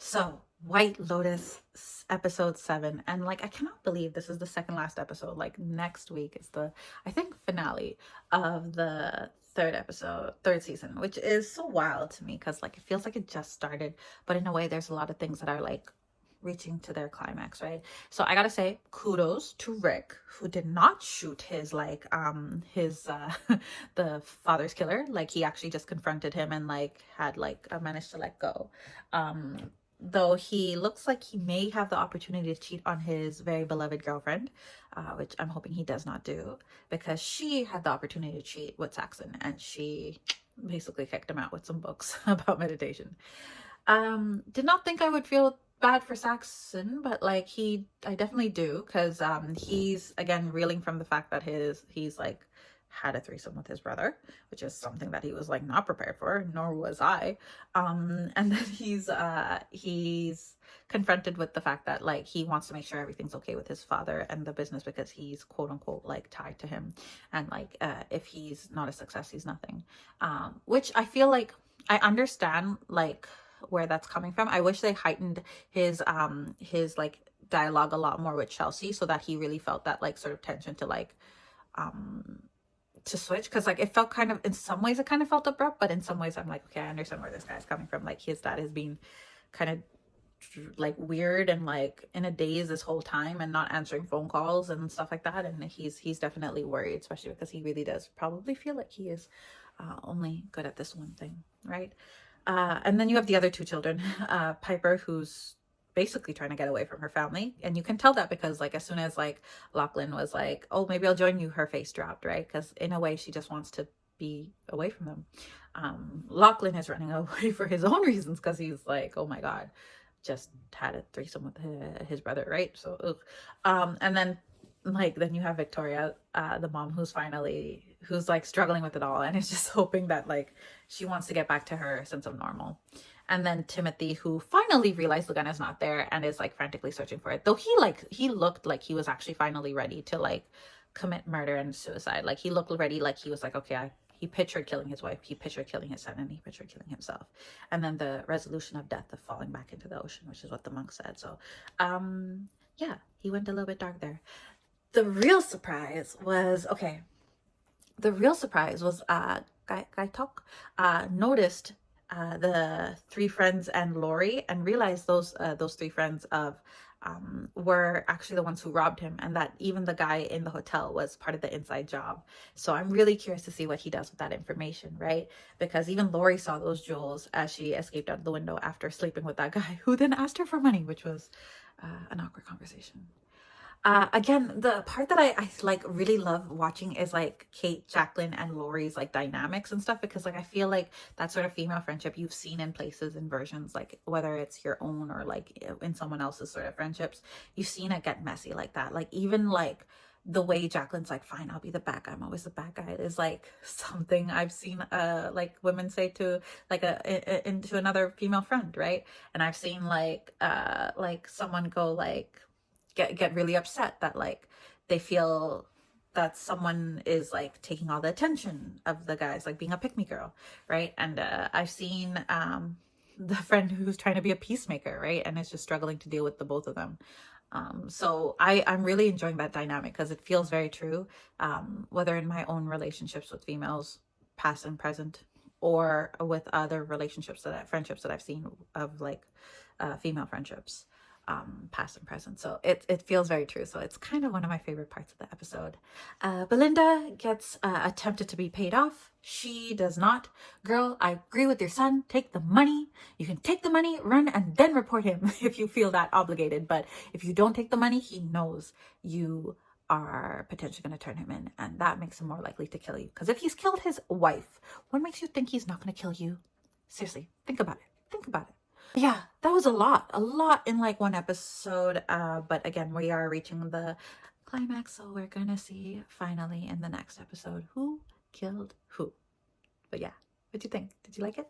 So, White Lotus episode 7. And like, I cannot believe this is the second last episode. Like, next week is the, I think, finale of the third season, which is so wild to me because like it feels like it just started. But in a way, there's a lot of things that are like reaching to their climax, right? So I gotta say kudos to Rick, who did not shoot his the father's killer. Like, he actually just confronted him and like had like managed to let go. Though he looks like he may have the opportunity to cheat on his very beloved girlfriend, which I'm hoping he does not do, because she had the opportunity to cheat with Saxon and she basically kicked him out with some books about meditation. Did not think I would feel bad for Saxon, but like I definitely do, because he's again reeling from the fact that he's like had a threesome with his brother, which is something that he was like not prepared for, nor was I. And then he's confronted with the fact that like he wants to make sure everything's okay with his father and the business, because he's quote unquote like tied to him, and like if he's not a success, he's nothing. Which I feel like I understand like where that's coming from. I wish they heightened his like dialogue a lot more with Chelsea, so that he really felt that like sort of tension to like to switch, because like it felt kind of, in some ways it kind of felt abrupt, but in some ways I'm like, okay, I understand where this guy's coming from. Like, his dad has been kind of like weird and like in a daze this whole time and not answering phone calls and stuff like that, and he's definitely worried, especially because he really does probably feel like he is only good at this one thing, right? And then you have the other two children, Piper, who's basically trying to get away from her family, and you can tell that because like as soon as like Lachlan was like, oh, maybe I'll join you, her face dropped, right? Because in a way she just wants to be away from them. Lachlan is running away for his own reasons, because he's like, oh my god, just had a threesome with his brother, right? So and then you have Victoria, the mom, who's like struggling with it all and is just hoping that like she wants to get back to her sense of normal. And then Timothy, who finally realized the gun is not there and is like frantically searching for it, though he looked like he was actually finally ready to like commit murder and suicide. Like, he looked ready, like he was like, okay, he pictured killing his wife, he pictured killing his son, and he pictured killing himself. And then the resolution of death, of falling back into the ocean, which is what the monk said. So yeah, he went a little bit dark there. The real surprise was Gaitok noticed the three friends and Lori, and realized those three friends were actually the ones who robbed him, and that even the guy in the hotel was part of the inside job. So I'm really curious to see what he does with that information, right? Because even Lori saw those jewels as she escaped out the window after sleeping with that guy, who then asked her for money, which was an awkward conversation. Again, the part that I like really love watching is like Kate, Jacqueline, and Lori's like dynamics and stuff, because like I feel like that sort of female friendship you've seen in places and versions, like whether it's your own or like in someone else's sort of friendships, you've seen it get messy like that. Like, even like the way Jacqueline's like, fine, I'll be the bad guy, I'm always the bad guy, is like something I've seen like women say to like into another female friend, right? And I've seen like someone go like get really upset that like they feel that someone is like taking all the attention of the guys, like being a pick me girl, right? And I've seen the friend who's trying to be a peacemaker, right, and is just struggling to deal with the both of them. So I'm really enjoying that dynamic, because it feels very true, whether in my own relationships with females, past and present, or with other friendships that I've seen of like female friendships, past and present. So it feels very true. So it's kind of one of my favorite parts of the episode. Belinda gets attempted to be paid off. She does not. Girl, I agree with your son. Take the money. You can take the money, run, and then report him if you feel that obligated. But if you don't take the money, he knows you are potentially going to turn him in, and that makes him more likely to kill you. Because if he's killed his wife, what makes you think he's not going to kill you? Seriously, think about it. Think about it. Yeah, that was a lot in like one episode. But again, we are reaching the climax, so we're gonna see finally in the next episode who killed who. But yeah, what'd you think? Did you like it?